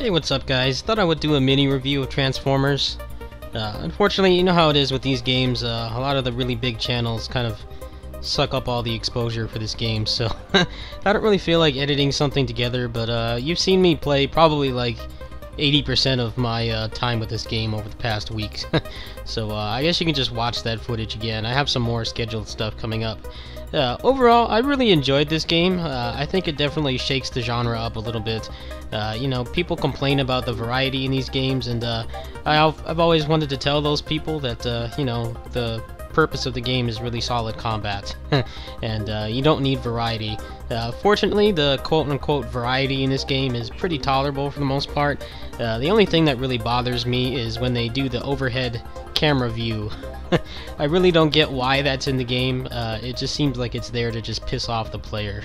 Hey, what's up guys? Thought I would do a mini review of Transformers. Unfortunately, you know how it is with these games, a lot of the really big channels kind of suck up all the exposure for this game, so I don't really feel like editing something together, but you've seen me play probably like 80% of my time with this game over the past weeks. So I guess you can just watch that footage again. I have some more scheduled stuff coming up. Overall, I really enjoyed this game. I think it definitely shakes the genre up a little bit. You know, people complain about the variety in these games, and I've always wanted to tell those people that, you know, the purpose of the game is really solid combat, and you don't need variety. Fortunately, the quote-unquote variety in this game is pretty tolerable for the most part. The only thing that really bothers me is when they do the overhead camera view. I really don't get why that's in the game. It just seems like it's there to just piss off the player.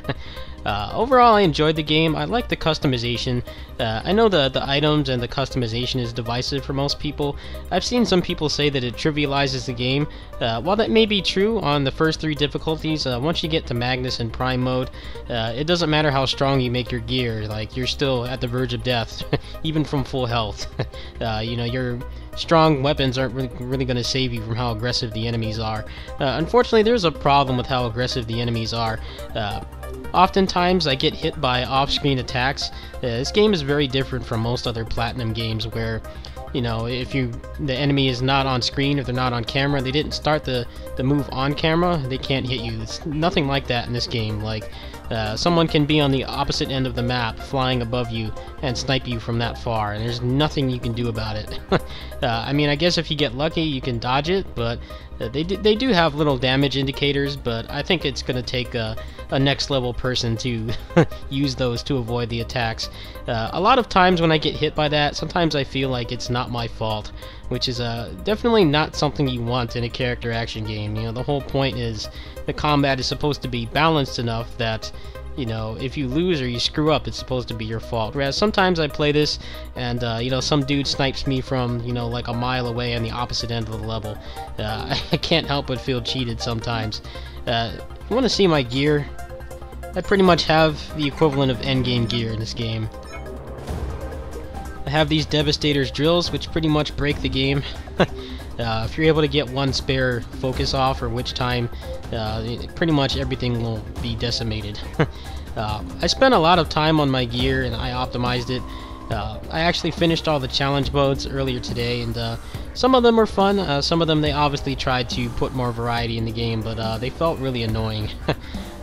Overall, I enjoyed the game. I like the customization. I know the items and the customization is divisive for most people. I've seen some people say that it trivializes the game. While that may be true on the first 3 difficulties, once you get to Magnus and Prime mode, it doesn't matter how strong you make your gear. Like, you're still at the verge of death, even from full health. You know, your strong weapons aren't really going to save you from how aggressive the enemies are. Unfortunately, there's a problem with how aggressive the enemies are. Oftentimes I get hit by off-screen attacks. This game is very different from most other Platinum games where, you know, if the enemy is not on screen, if they're not on camera, they didn't start the move on camera, they can't hit you. It's nothing like that in this game. Like, someone can be on the opposite end of the map, flying above you, and snipe you from that far, and there's nothing you can do about it. I mean, I guess if you get lucky, you can dodge it, but they do have little damage indicators, but I think it's going to take a next level person to use those to avoid the attacks. A lot of times when I get hit by that, sometimes I feel like it's not my fault, which is definitely not something you want in a character action game. You know, the whole point is the combat is supposed to be balanced enough that, you know, if you lose or you screw up, it's supposed to be your fault. Whereas sometimes I play this and, you know, some dude snipes me from, you know, like a mile away on the opposite end of the level. I can't help but feel cheated sometimes. If you want to see my gear, I pretty much have the equivalent of endgame gear in this game. I have these Devastator's drills, which pretty much break the game. If you're able to get one spare focus off or witch time, pretty much everything will be decimated. I spent a lot of time on my gear and I optimized it. I actually finished all the challenge modes earlier today, and some of them were fun. Some of them they obviously tried to put more variety in the game, but they felt really annoying.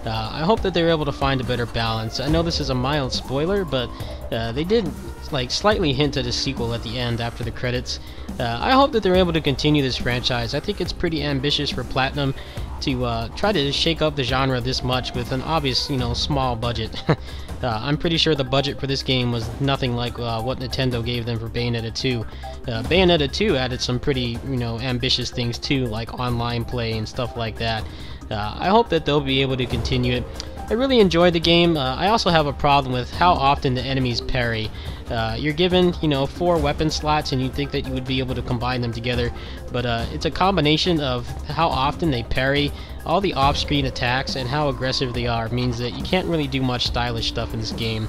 I hope that they were able to find a better balance. I know this is a mild spoiler, but they did like slightly hint at a sequel at the end after the credits. I hope that they're able to continue this franchise. I think it's pretty ambitious for Platinum to try to shake up the genre this much with an obvious, you know, small budget. I'm pretty sure the budget for this game was nothing like what Nintendo gave them for Bayonetta 2. Bayonetta 2 added some pretty, you know, ambitious things too, like online play and stuff like that. I hope that they'll be able to continue it. I really enjoyed the game. I also have a problem with how often the enemies parry. You're given, you know, 4 weapon slots and you'd think that you would be able to combine them together, but it's a combination of how often they parry, all the off-screen attacks, and how aggressive they are means that you can't really do much stylish stuff in this game.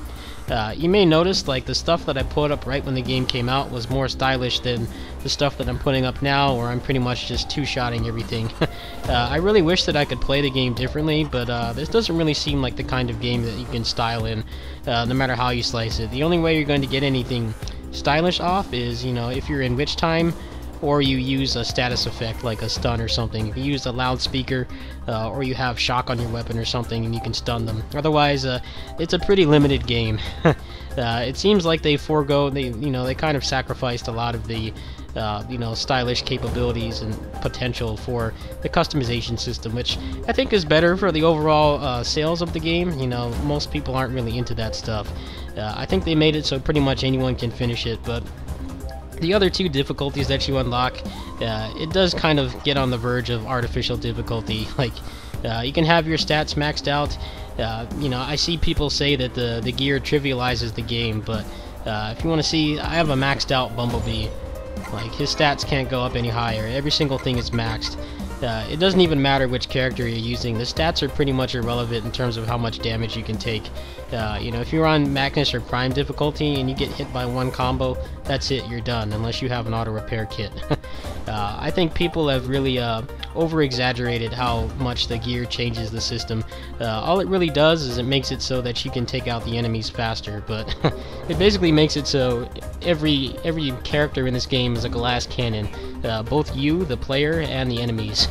You may notice, like, the stuff that I put up right when the game came out was more stylish than the stuff that I'm putting up now, where I'm pretty much just two-shotting everything. I really wish that I could play the game differently, but this doesn't really seem like the kind of game that you can style in, no matter how you slice it. The only way you're going to get anything stylish off is, you know, if you're in witch time, or you use a status effect like a stun or something. If you use a loudspeaker, or you have shock on your weapon or something and you can stun them. Otherwise, it's a pretty limited game. It seems like they kind of sacrificed a lot of the you know, stylish capabilities and potential for the customization system, which I think is better for the overall sales of the game. You know, most people aren't really into that stuff. I think they made it so pretty much anyone can finish it, but the other 2 difficulties that you unlock, it does kind of get on the verge of artificial difficulty. Like, you can have your stats maxed out. You know, I see people say that the gear trivializes the game, but if you want to see, I have a maxed out Bumblebee. Like, his stats can't go up any higher. Every single thing is maxed. It doesn't even matter which character you're using. The stats are pretty much irrelevant in terms of how much damage you can take. You know, if you're on Magnus or Prime difficulty and you get hit by one combo, that's it, you're done, unless you have an auto repair kit. I think people have really over-exaggerated how much the gear changes the system. All it really does is it makes it so that you can take out the enemies faster, but it basically makes it so every character in this game is a glass cannon. Both you, the player, and the enemies,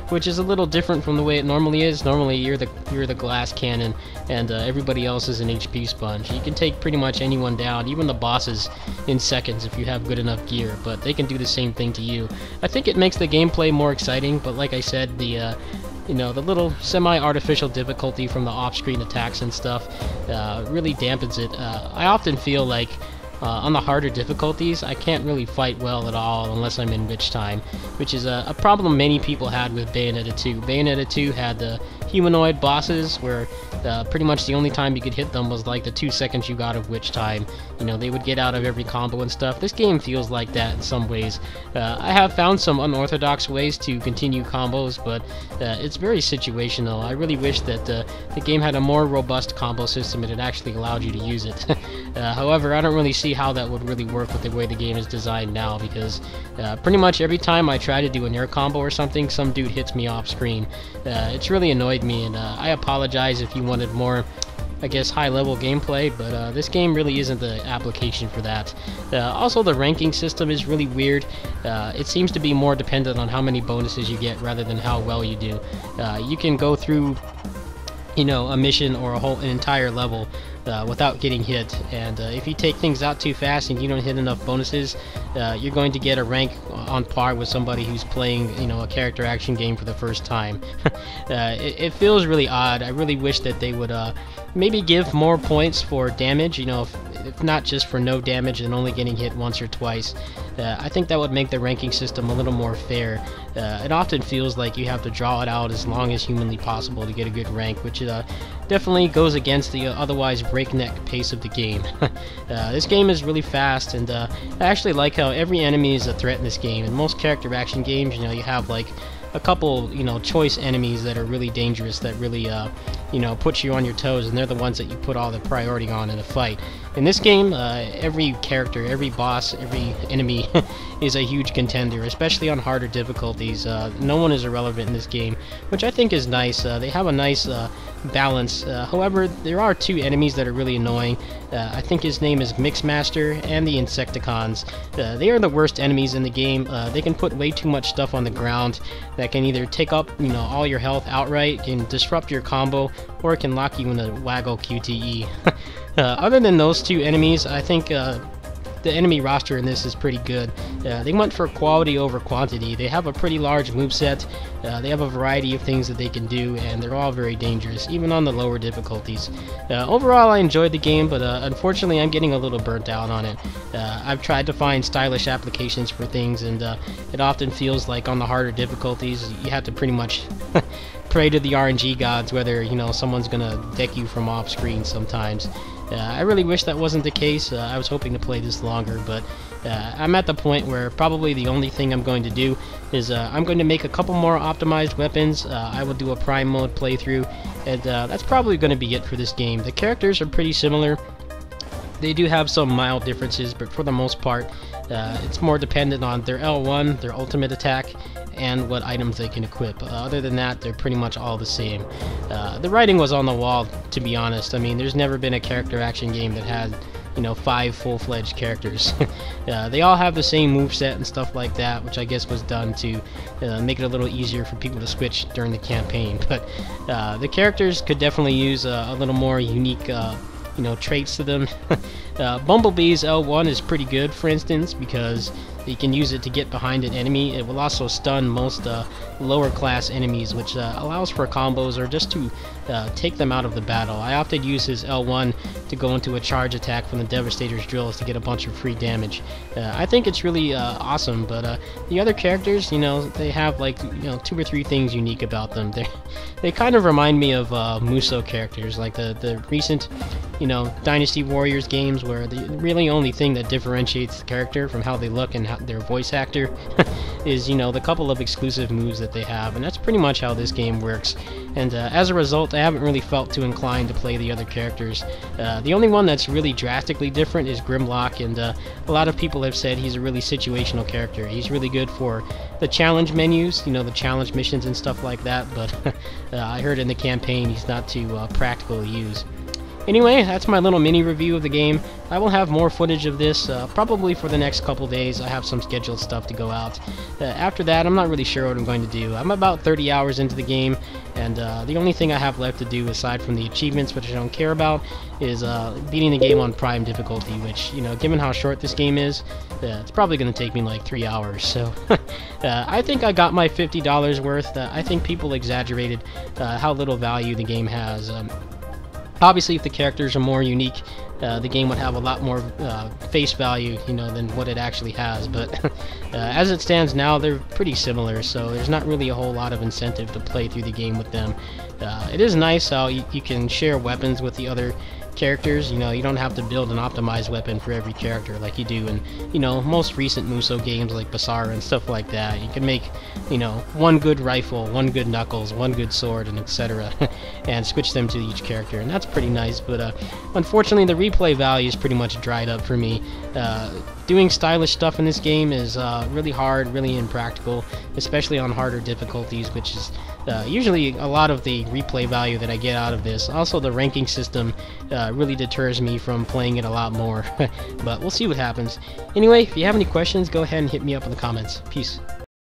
which is a little different from the way it normally is. Normally, you're the glass cannon, and everybody else is an HP sponge. You can take pretty much anyone down, even the bosses, in seconds if you have good enough gear. But they can do the same thing to you. I think it makes the gameplay more exciting. But like I said, the you know, the little semi-artificial difficulty from the off-screen attacks and stuff really dampens it. I often feel like on the harder difficulties, I can't really fight well at all unless I'm in witch time, which is a problem many people had with Bayonetta 2. Bayonetta 2 had the humanoid bosses where pretty much the only time you could hit them was like the 2 seconds you got of witch time. You know, they would get out of every combo and stuff. This game feels like that in some ways. I have found some unorthodox ways to continue combos, but it's very situational. I really wish that the game had a more robust combo system and it actually allowed you to use it. However, I don't really see how that would really work with the way the game is designed now, because pretty much every time I try to do an air combo or something, some dude hits me off screen. It's really annoyed me, and I apologize if you wanted more, I guess, high-level gameplay, but this game really isn't the application for that. Also, the ranking system is really weird. It seems to be more dependent on how many bonuses you get rather than how well you do. You can go through, you know, a mission or an entire level without getting hit, and if you take things out too fast and you don't hit enough bonuses, you're going to get a rank on par with somebody who's playing, you know, a character action game for the first time. It feels really odd. I really wish that they would maybe give more points for damage, you know, if not just for no damage and only getting hit once or twice. I think that would make the ranking system a little more fair. It often feels like you have to draw it out as long as humanly possible to get a good rank, which definitely goes against the otherwise breakneck pace of the game. This game is really fast, and I actually like how every enemy is a threat in this game. In most character action games, you know, you have like a couple, you know, choice enemies that are really dangerous, that really, you know, put you on your toes, and they're the ones that you put all the priority on in a fight. In this game, every character, every boss, every enemy is a huge contender, especially on harder difficulties. No one is irrelevant in this game, which I think is nice. They have a nice balance. However, there are two enemies that are really annoying. I think his name is Mixmaster and the Insecticons. They are the worst enemies in the game. They can put way too much stuff on the ground that can either take up, you know, all your health outright, can disrupt your combo, or it can lock you in a waggle QTE. Other than those two enemies, I think the enemy roster in this is pretty good. They went for quality over quantity. They have a pretty large moveset. They have a variety of things that they can do, and they're all very dangerous, even on the lower difficulties. Overall, I enjoyed the game, but unfortunately, I'm getting a little burnt out on it. I've tried to find stylish applications for things, and it often feels like on the harder difficulties, you have to pretty much pray to the RNG gods whether, you know, someone's gonna deck you from off screen sometimes. I really wish that wasn't the case. I was hoping to play this longer, but I'm at the point where probably the only thing I'm going to do is I'm going to make a couple more optimized weapons. I will do a Prime mode playthrough, and that's probably going to be it for this game. The characters are pretty similar. They do have some mild differences, but for the most part, it's more dependent on their L1, their ultimate attack, and what items they can equip. Other than that, they're pretty much all the same. The writing was on the wall, to be honest. I mean, there's never been a character action game that had, you know, 5 full-fledged characters. They all have the same moveset and stuff like that, which I guess was done to make it a little easier for people to switch during the campaign. But the characters could definitely use a little more unique you know, traits to them. Bumblebee's L1 is pretty good, for instance, because you can use it to get behind an enemy. It will also stun most lower class enemies, which allows for combos or just to take them out of the battle. I often use his L1 to go into a charge attack from the Devastator's drills to get a bunch of free damage. I think it's really awesome, but the other characters, you know, they have like, you know, 2 or 3 things unique about them. They kind of remind me of Musou characters, like the recent, you know, Dynasty Warriors games, where the really only thing that differentiates the character from how they look and not their voice actor, is, you know, the couple of exclusive moves that they have, and that's pretty much how this game works. And as a result, I haven't really felt too inclined to play the other characters. The only one that's really drastically different is Grimlock, and a lot of people have said he's a really situational character. He's really good for the challenge menus, you know, the challenge missions and stuff like that, but I heard in the campaign he's not too practical to use. Anyway, that's my little mini review of the game. I will have more footage of this probably for the next couple days. I have some scheduled stuff to go out. After that, I'm not really sure what I'm going to do. I'm about 30 hours into the game, and the only thing I have left to do aside from the achievements, which I don't care about, is beating the game on prime difficulty, which, you know, given how short this game is, it's probably going to take me like 3 hours. So I think I got my $50 worth. I think people exaggerated how little value the game has. Obviously, if the characters are more unique, the game would have a lot more face value, you know, than what it actually has. But as it stands now, they're pretty similar, so there's not really a whole lot of incentive to play through the game with them. It is nice how you can share weapons with the other characters. You know, you don't have to build an optimized weapon for every character like you do in, you know, most recent Muso games like Basara and stuff like that. You can make, you know, one good rifle, one good knuckles, one good sword, and etc. and switch them to each character, and that's pretty nice. But unfortunately, the replay value is pretty much dried up for me. Doing stylish stuff in this game is really hard, really impractical, especially on harder difficulties, which is usually a lot of the replay value that I get out of this. Also, the ranking system really deters me from playing it a lot more, but we'll see what happens. Anyway, if you have any questions, go ahead and hit me up in the comments. Peace.